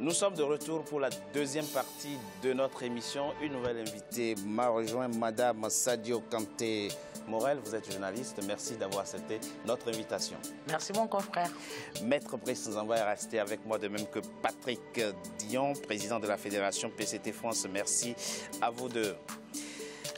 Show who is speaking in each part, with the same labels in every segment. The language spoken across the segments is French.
Speaker 1: Nous sommes de retour pour la deuxième partie de notre émission. Une nouvelle invitée m'a rejoint, Madame Sadio Kanté Morel. Vous êtes journaliste. Merci d'avoir accepté notre invitation.
Speaker 2: Merci mon confrère.
Speaker 1: Maître Brice Nzamba est resté avec moi, de même que Patrick Dion, président de la Fédération PCT France. Merci à vous deux.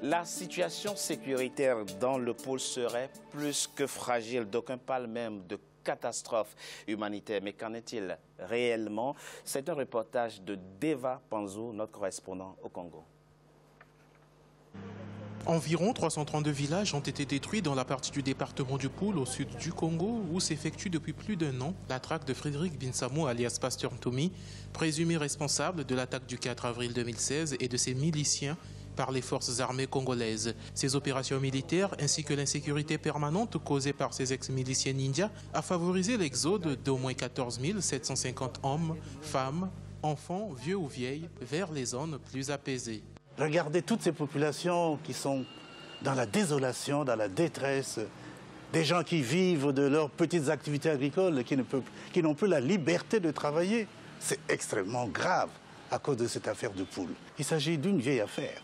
Speaker 1: La situation sécuritaire dans le pôle serait plus que fragile. D'aucuns parlent même de catastrophe humanitaire. Mais qu'en est-il réellement? C'est un reportage de Deva Panzou, notre correspondant au Congo.
Speaker 3: Environ 332 villages ont été détruits dans la partie du département du Poul au sud du Congo où s'effectue depuis plus d'un an la traque de Frédéric Binsamo alias Pasteur Ntoumi, présumé responsable de l'attaque du 4 avril 2016 et de ses miliciens par les forces armées congolaises. Ces opérations militaires ainsi que l'insécurité permanente causée par ces ex-miliciens ninjas a favorisé l'exode d'au moins 14 750 hommes, femmes, enfants, vieux ou vieilles vers les zones plus apaisées.
Speaker 4: Regardez toutes ces populations qui sont dans la désolation, dans la détresse, des gens qui vivent de leurs petites activités agricoles, qui n'ont plus la liberté de travailler. C'est extrêmement grave à cause de cette affaire de Poul. Il s'agit d'une vieille affaire.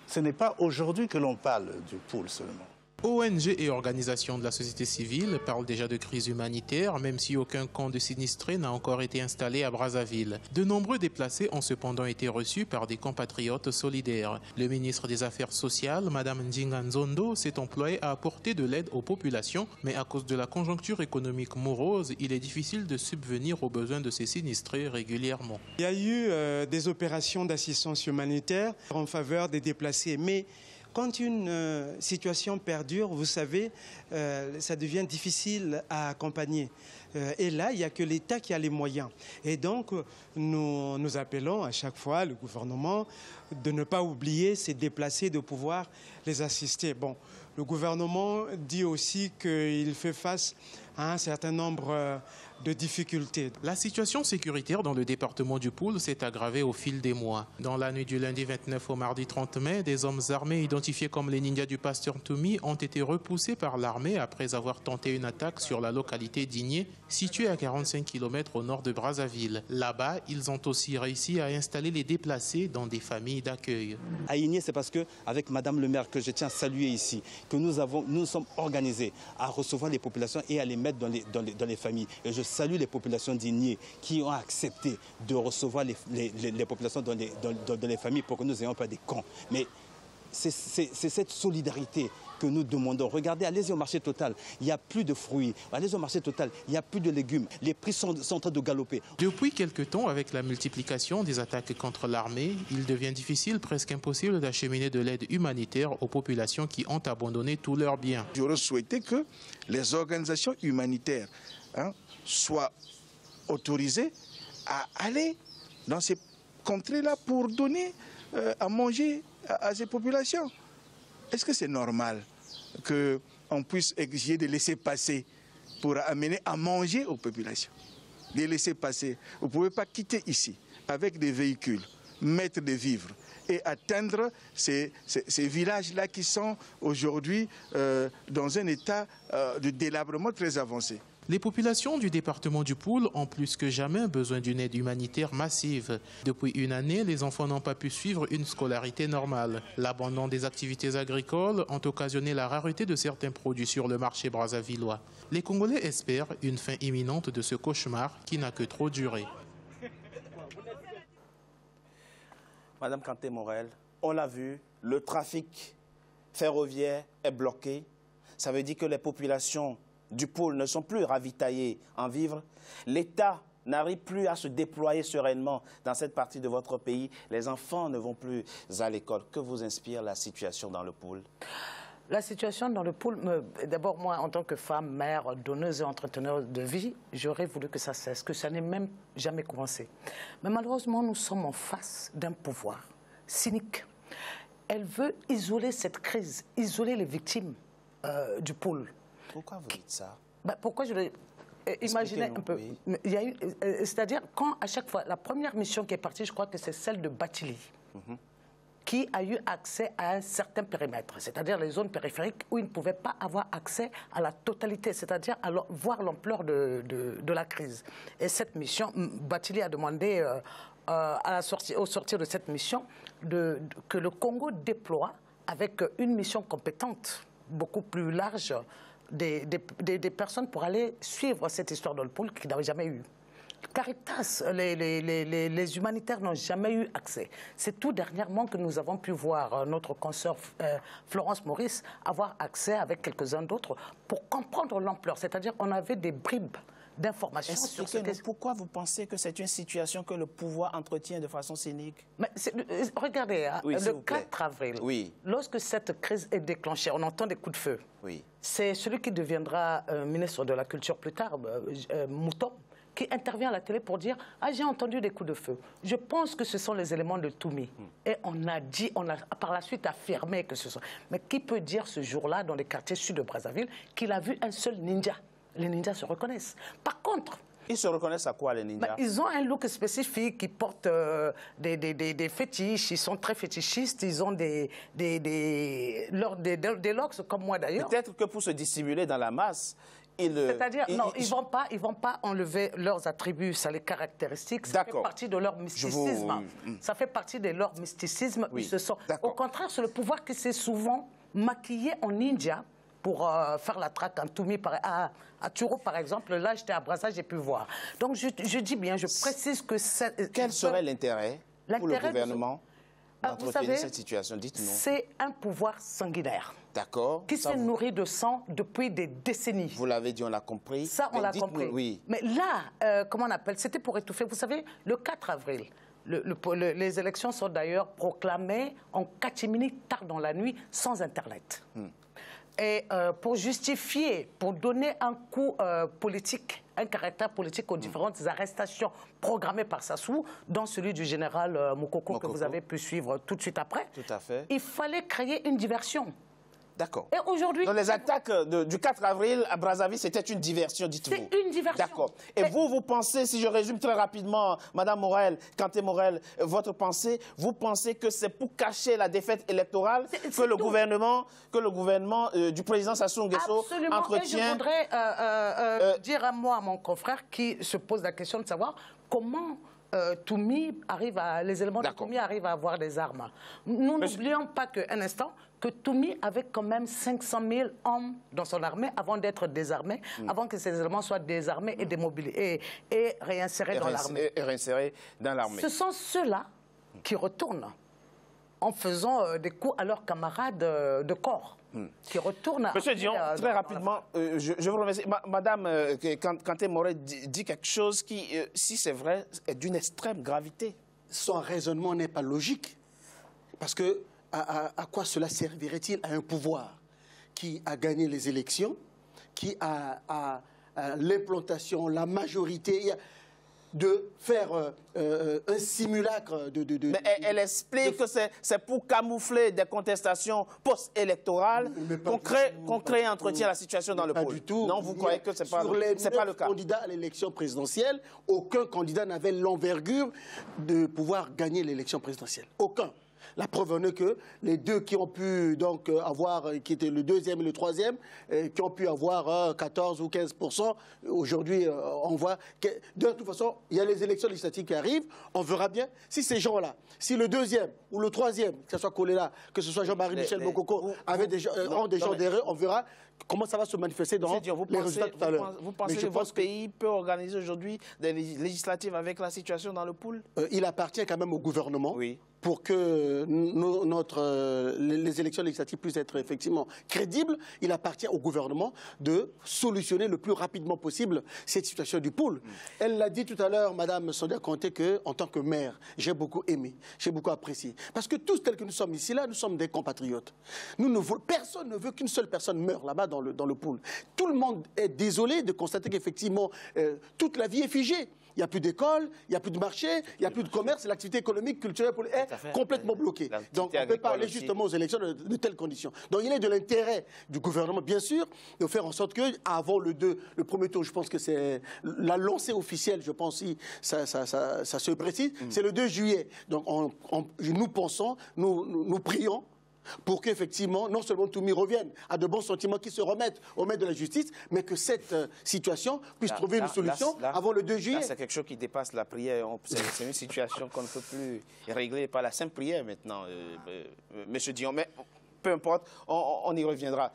Speaker 4: Ce n'est pas aujourd'hui que l'on parle du Poul seulement.
Speaker 3: ONG et organisations de la société civile parlent déjà de crise humanitaire, même si aucun camp de sinistrés n'a encore été installé à Brazzaville. De nombreux déplacés ont cependant été reçus par des compatriotes solidaires. Le ministre des Affaires sociales, Mme Ndinga Nzondo, s'est employé à apporter de l'aide aux populations, mais à cause de la conjoncture économique morose, il est difficile de subvenir aux besoins de ces sinistrés régulièrement.
Speaker 5: Il y a eu des opérations d'assistance humanitaire en faveur des déplacés, mais quand une situation perdure, vous savez, ça devient difficile à accompagner. Et là, il n'y a que l'État qui a les moyens. Et donc, nous appelons à chaque fois le gouvernement de ne pas oublier ces déplacés, de pouvoir les assister. Bon, le gouvernement dit aussi qu'il fait face à un certain nombre de difficultés.
Speaker 3: La situation sécuritaire dans le département du Poul s'est aggravée au fil des mois. Dans la nuit du lundi 29 au mardi 30 mai, des hommes armés identifiés comme les ninjas du Pasteur Ntoumi ont été repoussés par l'armée après avoir tenté une attaque sur la localité d'Igné, située à 45 km au nord de Brazzaville. Là-bas, ils ont aussi réussi à installer les déplacés dans des familles d'accueil.
Speaker 6: À Igné, c'est parce qu'avec Madame le maire, que je tiens à saluer ici, que nous sommes organisés à recevoir les populations et à les mettre dans les familles. Et je salue les populations d'Igné qui ont accepté de recevoir les populations dans les familles pour que nous n'ayons pas des camps. Mais c'est cette solidarité que nous demandons. Regardez, allez-y au marché Total, il n'y a plus de fruits. Allez-y au marché Total, il n'y a plus de légumes. Les prix sont en train de galoper.
Speaker 3: Depuis quelque temps, avec la multiplication des attaques contre l'armée, il devient difficile, presque impossible, d'acheminer de l'aide humanitaire aux populations qui ont abandonné tous leurs biens.
Speaker 7: J'aurais souhaité que les organisations humanitaires soient autorisées à aller dans ces contrées-là pour donner à manger à ces populations. Est-ce que c'est normal qu'on puisse exiger de laisser passer pour amener à manger aux populations? De laisser passer. Vous ne pouvez pas quitter ici avec des véhicules, mettre des vivres et atteindre ces villages-là qui sont aujourd'hui dans un état de délabrement très avancé.
Speaker 3: Les populations du département du Poul ont plus que jamais besoin d'une aide humanitaire massive. Depuis une année, les enfants n'ont pas pu suivre une scolarité normale. L'abandon des activités agricoles ont occasionné la rareté de certains produits sur le marché brazzavillois. Les Congolais espèrent une fin imminente de ce cauchemar qui n'a que trop duré.
Speaker 1: Madame Kanté Morel, on l'a vu, le trafic ferroviaire est bloqué. Ça veut dire que les populations du pôle ne sont plus ravitaillés en vivres. L'État n'arrive plus à se déployer sereinement dans cette partie de votre pays. Les enfants ne vont plus à l'école. Que vous inspire la situation dans le pôle?
Speaker 2: La situation dans le pôle, d'abord moi en tant que femme, mère, donneuse et entreteneuse de vie, j'aurais voulu que ça cesse, que ça n'ait même jamais commencé. Mais malheureusement, nous sommes en face d'un pouvoir cynique. Elle veut isoler cette crise, isoler les victimes du pôle.
Speaker 1: Pourquoi vous dites ça?
Speaker 2: Pourquoi je le... Imaginez un peu. Oui. C'est-à-dire, quand à chaque fois, la première mission qui est partie, je crois que c'est celle de Batili. qui a eu accès à un certain périmètre, c'est-à-dire les zones périphériques où il ne pouvait pas avoir accès à la totalité, c'est-à-dire à voir l'ampleur de la crise. Et cette mission, Bathily a demandé au sortir de cette mission que le Congo déploie avec une mission compétente beaucoup plus large des personnes pour aller suivre cette histoire dans le pôle qui n'avait jamais eu. Caritas, les humanitaires n'ont jamais eu accès. C'est tout dernièrement que nous avons pu voir notre consoeur Florence Maurice avoir accès avec quelques-uns d'autres pour comprendre l'ampleur. C'est-à-dire qu'on avait des bribes d'informations sur ce que...
Speaker 1: Pourquoi vous pensez que c'est une situation que le pouvoir entretient de façon cynique?
Speaker 2: Mais regardez, hein,
Speaker 1: oui,
Speaker 2: le 4 avril,
Speaker 1: oui,
Speaker 2: lorsque cette crise est déclenchée, on entend des coups de feu.
Speaker 1: Oui.
Speaker 2: C'est celui qui deviendra ministre de la Culture plus tard, Mouton, qui intervient à la télé pour dire « Ah, j'ai entendu des coups de feu ». Je pense que ce sont les éléments de Toumi. Et on a par la suite affirmé que ce sont... Mais qui peut dire ce jour-là, dans les quartiers sud de Brazzaville, qu'il a vu un seul ninja? Les ninjas se reconnaissent. Par contre...
Speaker 1: Ils se reconnaissent à quoi, les ninjas?
Speaker 2: Ils ont un look spécifique, ils portent des fétiches, ils sont très fétichistes, ils ont des locks comme moi d'ailleurs.
Speaker 1: Peut-être que pour se dissimuler dans la masse,
Speaker 2: c'est-à-dire, non, ils ne vont pas enlever leurs attributs, ça les caractéristiques, ça fait partie de leur mysticisme. Ça fait partie de leur mysticisme.
Speaker 1: Oui.
Speaker 2: Ils se sont... Au contraire, c'est le pouvoir qui s'est souvent maquillé en ninja pour faire la traque en Toumi, à Turo par exemple. Là, j'étais à Brazza, j'ai pu voir. Donc, je dis bien, je précise que...
Speaker 1: Quel serait l'intérêt pour le gouvernement d'entretenir cette situation? Dites-nous.
Speaker 2: C'est un pouvoir sanguinaire.
Speaker 1: D'accord.
Speaker 2: Qui s'est nourri de sang depuis des décennies.
Speaker 1: Vous l'avez dit, on l'a compris.
Speaker 2: Ça, on l'a compris.
Speaker 1: Oui.
Speaker 2: Mais là, comment on appelle? C'était pour étouffer. Vous savez, le 4 avril, les élections sont d'ailleurs proclamées en catimini tard dans la nuit, sans Internet. Et pour justifier, pour donner un coup politique, un caractère politique aux différentes arrestations programmées par Sassou, dont celui du général Moukoko, que vous avez pu suivre tout de suite après,
Speaker 1: tout à fait.
Speaker 2: Il fallait créer une diversion.
Speaker 1: D'accord.
Speaker 2: Et aujourd'hui...
Speaker 1: Donc les attaques du 4 avril à Brazzaville, c'était une diversion, dites-vous.
Speaker 2: C'est une diversion.
Speaker 1: D'accord. Et vous pensez, si je résume très rapidement, Madame Morel, Kanté Morel, votre pensée, vous pensez que c'est pour cacher la défaite électorale que le gouvernement du président Sassou Nguesso entretient...
Speaker 2: Et je voudrais dire un mot à mon confrère qui se pose la question de savoir comment... Toumi arrive les éléments de Toumi arrivent à avoir des armes. Nous n'oublions pas qu'un instant, que Toumi avait quand même 500 000 hommes dans son armée avant d'être désarmé, avant que ces éléments soient désarmés et démobilisés et réinsérés dans l'armée. Ce sont ceux-là qui retournent en faisant des coups à leurs camarades de corps. Qui retournent...
Speaker 1: Monsieur Dion, très rapidement, je vous remercie. Madame Kanté Morel dit quelque chose qui, si c'est vrai, est d'une extrême gravité.
Speaker 8: Son raisonnement n'est pas logique. Parce que à quoi cela servirait-il à un pouvoir qui a gagné les élections, qui a l'implantation, la majorité... de faire un simulacre de...
Speaker 1: Mais elle explique que c'est pour camoufler des contestations post-électorales qu'on crée et entretient la situation dans le pôle.
Speaker 8: Pas du tout.
Speaker 1: Non, vous croyez que ce n'est pas le cas?
Speaker 8: Sur les 9 candidats à l'élection présidentielle, aucun candidat n'avait l'envergure de pouvoir gagner l'élection présidentielle. Aucun. La preuve en est que les deux qui ont pu donc avoir, qui étaient le deuxième et le troisième, qui ont pu avoir 14 ou 15%, aujourd'hui on voit que de toute façon, il y a les élections législatives qui arrivent, on verra bien si ces gens-là, si le deuxième ou le troisième, que ce soit Kolela, que ce soit Jean-Marie Michel Mokoko, ont des gens derrière, on verra comment ça va se manifester dans les résultats tout à l'heure.
Speaker 1: Vous pensez que votre pays peut organiser aujourd'hui des législatives avec la situation dans le pool?
Speaker 8: Il appartient quand même au gouvernement.
Speaker 1: Oui.
Speaker 8: Pour que les élections législatives puissent être effectivement crédibles, il appartient au gouvernement de solutionner le plus rapidement possible cette situation du pôle. Elle l'a dit tout à l'heure, Madame Sonia Kanté, qu'en tant que maire, j'ai beaucoup aimé, j'ai beaucoup apprécié. Parce que tous tels que nous sommes ici, là, nous sommes des compatriotes. Personne ne veut qu'une seule personne meure là-bas dans le pôle. Tout le monde est désolé de constater qu'effectivement, toute la vie est figée. il n'y a plus d'école, il n'y a plus de marché, il n'y a plus de commerce, l'activité économique, culturelle est complètement bloquée. Donc on ne peut pas aller justement aux élections de telles conditions. Donc il est de l'intérêt du gouvernement, bien sûr, de faire en sorte qu'avant le premier tour, je pense que c'est la lancée officielle, je pense, si ça se précise, c'est le 2 juillet. Donc nous pensons, nous prions, pour qu'effectivement, non seulement Toumi revienne à de bons sentiments, qui se remettent au maître de la justice, mais que cette situation puisse trouver une solution avant le 2 juillet.
Speaker 1: C'est quelque chose qui dépasse la prière. C'est une situation qu'on ne peut plus régler par la simple prière maintenant, Monsieur Dion. Mais peu importe, on y reviendra.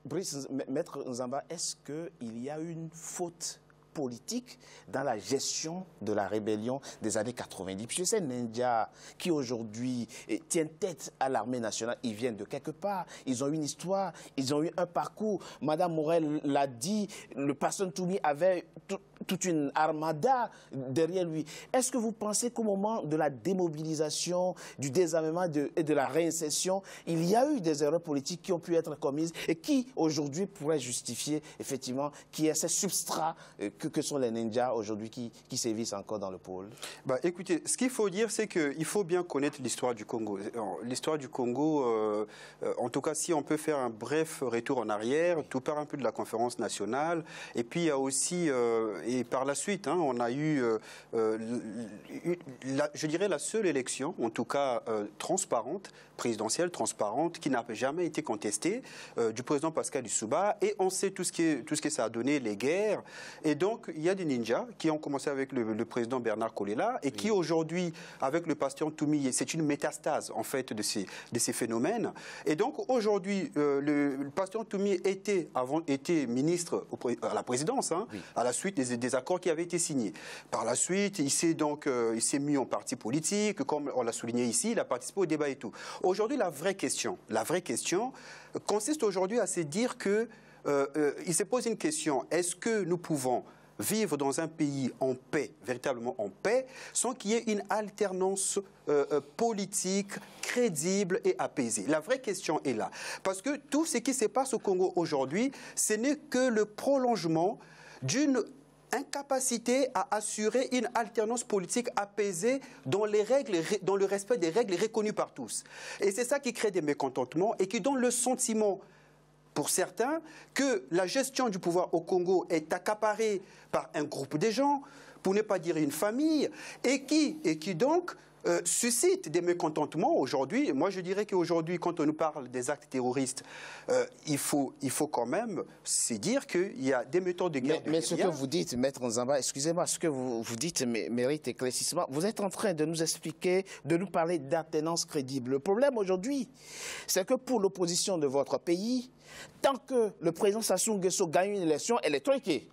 Speaker 1: Brice, Maître Nzamba, est-ce qu'il y a une faute politique dans la gestion de la rébellion des années 90? Puisque ces ninjas qui aujourd'hui tiennent tête à l'armée nationale, ils viennent de quelque part, ils ont une histoire, ils ont eu un parcours. Madame Morel l'a dit, le pasteur Toumi avait toute une armada derrière lui. Est-ce que vous pensez qu'au moment de la démobilisation, du désarmement et de la réinsertion, il y a eu des erreurs politiques qui ont pu être commises et qui aujourd'hui pourraient justifier effectivement qu'il y ait ces substrats que sont les ninjas aujourd'hui qui sévissent encore dans le pôle?
Speaker 9: Écoutez, ce qu'il faut dire, c'est qu'il faut bien connaître l'histoire du Congo. L'histoire du Congo, en tout cas, si on peut faire un bref retour en arrière, tout part un peu de la conférence nationale. Et puis, il y a aussi, et par la suite, on a eu, je dirais, la seule élection, en tout cas transparente, présidentielle, transparente, qui n'a jamais été contestée, du président Pascal Lissouba. Et on sait tout ce que ça a donné, les guerres. Et donc, il y a des ninjas qui ont commencé avec le président Bernard Kolela et qui aujourd'hui, avec le pasteur Toumi, c'est une métastase en fait de ces phénomènes. Et donc aujourd'hui, le pasteur Toumi était ministre à la présidence, à la suite des accords qui avaient été signés. Par la suite, il s'est mis en parti politique, comme on l'a souligné ici, il a participé au débat et tout. Aujourd'hui, la vraie question consiste aujourd'hui à se dire que il se pose une question, est-ce que nous pouvons vivre dans un pays en paix, véritablement en paix, sans qu'il y ait une alternance politique crédible et apaisée? La vraie question est là. Parce que tout ce qui se passe au Congo aujourd'hui, ce n'est que le prolongement d'une incapacité à assurer une alternance politique apaisée dans le respect des règles reconnues par tous. Et c'est ça qui crée des mécontentements et qui donne le sentiment, pour certains, que la gestion du pouvoir au Congo est accaparée par un groupe de gens, pour ne pas dire une famille, et qui donc suscite des mécontentements aujourd'hui. Moi, je dirais qu'aujourd'hui, quand on nous parle des actes terroristes, il faut quand même se dire qu'il y a des méthodes de guerre.
Speaker 1: Mais ce que vous dites, Maître Nzamba, excusez-moi, ce que vous dites mérite éclaircissement. Vous êtes en train de nous expliquer, de nous parler d'alternance crédible. Le problème aujourd'hui, c'est que pour l'opposition de votre pays, tant que le président Sassou Nguesso gagne une élection, elle est truquée.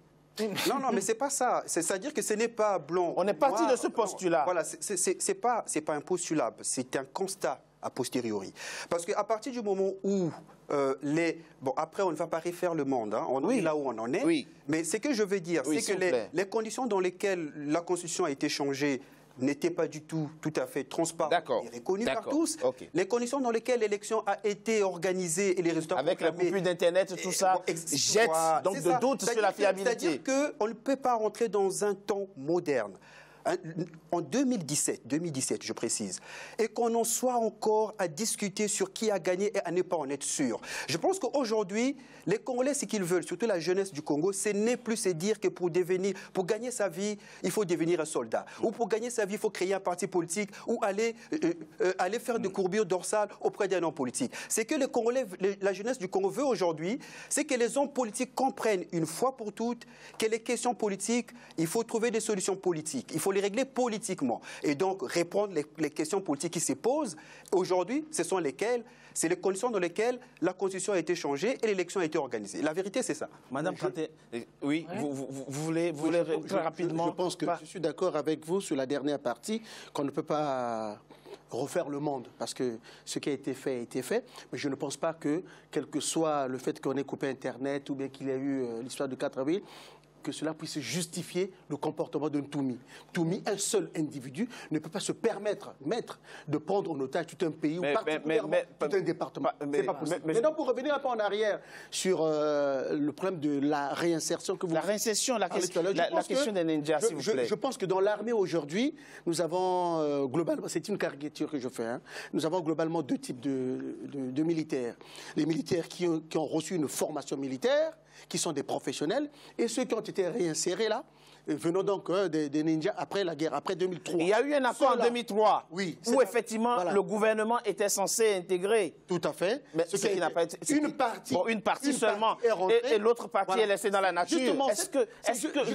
Speaker 9: Non, mais c'est pas ça. C'est-à-dire que ce n'est pas blanc.
Speaker 1: On est parti de ce postulat.
Speaker 9: Voilà, c'est pas un postulat, c'est un constat a posteriori. Parce qu'à partir du moment où bon, après, on ne va pas refaire le monde, on est là où on en est. Oui. Mais ce que je veux dire, c'est que les conditions dans lesquelles la Constitution a été changée n'était pas du tout à fait transparent et reconnu par tous. Les conditions dans lesquelles l'élection a été organisée et les résultats
Speaker 1: avec la coupure d'Internet, tout ça jette donc de doutes sur la fiabilité.
Speaker 9: C'est-à-dire qu'on ne peut pas rentrer dans un temps moderne. En 2017, je précise, et qu'on en soit encore à discuter sur qui a gagné et à ne pas en être sûr. Je pense qu'aujourd'hui, les Congolais, ce qu'ils veulent, surtout la jeunesse du Congo, ce n'est plus se dire que pour gagner sa vie, il faut devenir un soldat. Ou pour gagner sa vie, il faut créer un parti politique ou aller faire des courbures dorsales auprès d'un homme politique. C'est que les Congolais, la jeunesse du Congo veut aujourd'hui, c'est que les hommes politiques comprennent une fois pour toutes que les questions politiques, il faut trouver des solutions politiques. Il faut les régler politiquement. Et donc, répondre les questions politiques qui se posent aujourd'hui, c'est les conditions dans lesquelles la Constitution a été changée et l'élection a été organisée. La vérité, c'est ça.
Speaker 1: Madame Kanté, oui, vous voulez très rapidement...
Speaker 8: Je pense que je suis d'accord avec vous sur la dernière partie, qu'on ne peut pas refaire le monde, parce que ce qui a été fait a été fait, mais je ne pense pas que, quel que soit le fait qu'on ait coupé Internet ou bien qu'il y ait eu l'histoire du 4 avril, que cela puisse justifier le comportement d'un Toumi. Toumi, un seul individu, ne peut pas se permettre, maître, de prendre en otage tout un pays ou particulièrement tout un département. C'est pas possible. Mais donc, pour revenir un peu en arrière sur le problème de la réinsertion que vous...
Speaker 1: La réinsertion, la question des ninjas, s'il vous plaît.
Speaker 8: Je pense que dans l'armée aujourd'hui, nous avons globalement, c'est une caricature que je fais, hein, nous avons globalement deux types de militaires. Les militaires qui ont reçu une formation militaire, qui sont des professionnels, et ceux qui ont été réinsérés là, venant donc des ninjas après la guerre, après 2003.
Speaker 1: Il y a eu un accord en 2003
Speaker 8: oui,
Speaker 1: où effectivement le gouvernement était censé intégrer.
Speaker 8: Tout à fait.
Speaker 1: Mais ce qui n'a pas été... Une partie seulement. Et l'autre partie est laissée dans la nature.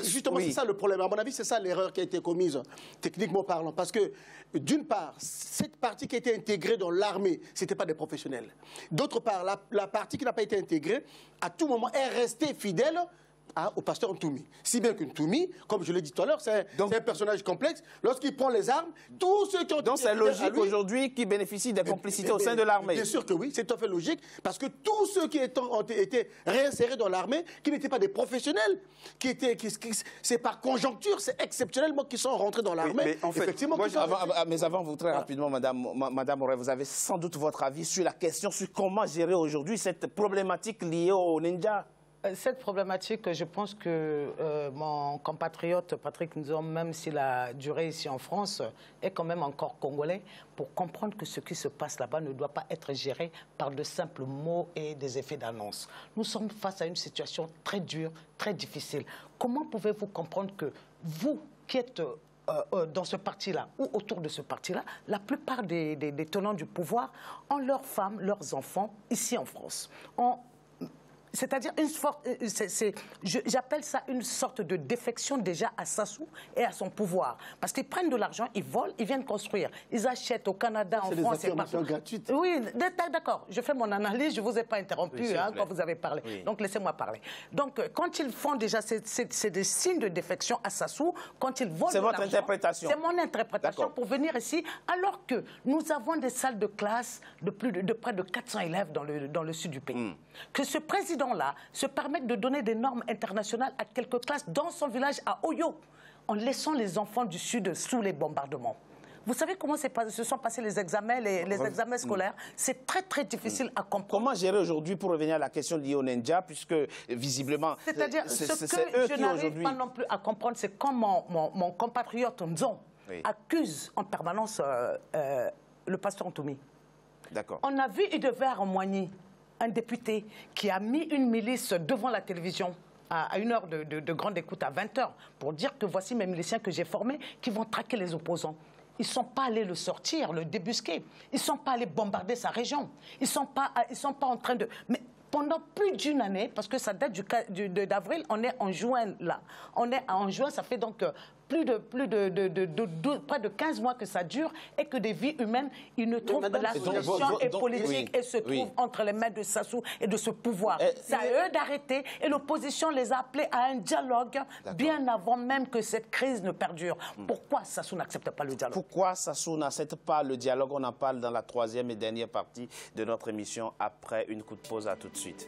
Speaker 8: Justement, c'est ça le problème. À mon avis, c'est ça l'erreur qui a été commise, techniquement parlant. Parce que, d'une part, cette partie qui a été intégrée dans l'armée, ce n'était pas des professionnels. D'autre part, la partie qui n'a pas été intégrée, à tout moment, est restée fidèle au pasteur Ntoumi. Si bien que Ntoumi, comme je l'ai dit tout à l'heure, c'est un personnage complexe. Lorsqu'il prend les armes, tous ceux qui ont...
Speaker 1: Donc c'est logique aujourd'hui qu'il bénéficie des complicités au sein de l'armée.
Speaker 8: Bien sûr que oui, c'est tout à fait logique, parce que tous ceux qui ont été réinsérés dans l'armée, qui n'étaient pas des professionnels, c'est par conjoncture, c'est exceptionnellement qu'ils sont rentrés dans l'armée.
Speaker 1: Mais en fait, effectivement, mais avant vous, très rapidement, Madame Auret, vous avez sans doute votre avis sur la question sur comment gérer aujourd'hui cette problématique liée aux ninjas.
Speaker 2: Cette problématique, je pense que mon compatriote Patrick Nzom, même s'il a duré ici en France, est quand même encore congolais pour comprendre que ce qui se passe là-bas ne doit pas être géré par de simples mots et des effets d'annonce. Nous sommes face à une situation très dure, très difficile. Comment pouvez-vous comprendre que vous, qui êtes dans ce parti-là ou autour de ce parti-là, la plupart des tenants du pouvoir ont leurs femmes, leurs enfants ici en France. C'est-à-dire, j'appelle ça une sorte de défection déjà à Sassou et à son pouvoir. Parce qu'ils prennent de l'argent, ils volent, ils viennent construire. Ils achètent au Canada, en France.
Speaker 8: C'est des affirmations gratuites.
Speaker 2: Oui, d'accord. Je fais mon analyse, je ne vous ai pas interrompu quand vous avez parlé. Oui. Donc, laissez-moi parler. Donc, quand ils font déjà, c'est des signes de défection à Sassou, quand ils volent de l'argent.
Speaker 1: C'est votre interprétation.
Speaker 2: C'est mon interprétation pour venir ici, alors que nous avons des salles de classe de près de 400 élèves dans le sud du pays. Que ce président là se permettent de donner des normes internationales à quelques classes dans son village à Oyo, en laissant les enfants du Sud sous les bombardements. Vous savez comment se sont passés les examens, les examens scolaires? C'est très, très difficile à comprendre.
Speaker 1: Comment gérer aujourd'hui, pour revenir à la question liée aux ninjas, puisque visiblement...
Speaker 2: C'est-à-dire, ce que je n'arrive pas non plus à comprendre, c'est quand mon compatriote Nzon accuse en permanence le pasteur Ntoumi.
Speaker 1: D'accord.
Speaker 2: On a vu Idever Moigny, un député qui a mis une milice devant la télévision à une heure de grande écoute, à 20h, pour dire que voici mes miliciens que j'ai formés qui vont traquer les opposants. Ils ne sont pas allés le sortir, le débusquer. Ils ne sont pas allés bombarder sa région. Ils ne sont pas en train de... Mais pendant plus d'une année, parce que ça date d'avril, on est en juin là. On est en juin, ça fait donc près de 15 mois que ça dure et que des vies humaines, ils ne trouvent que la solution est politique et se trouve entre les mains de Sassou et de ce pouvoir. C'est à eux d'arrêter et l'opposition les a appelés à un dialogue bien avant même que cette crise ne perdure. Pourquoi Sassou n'accepte pas le dialogue?
Speaker 1: Pourquoi Sassou n'accepte pas le dialogue? On en parle dans la troisième et dernière partie de notre émission après une coup de pause. À tout de suite.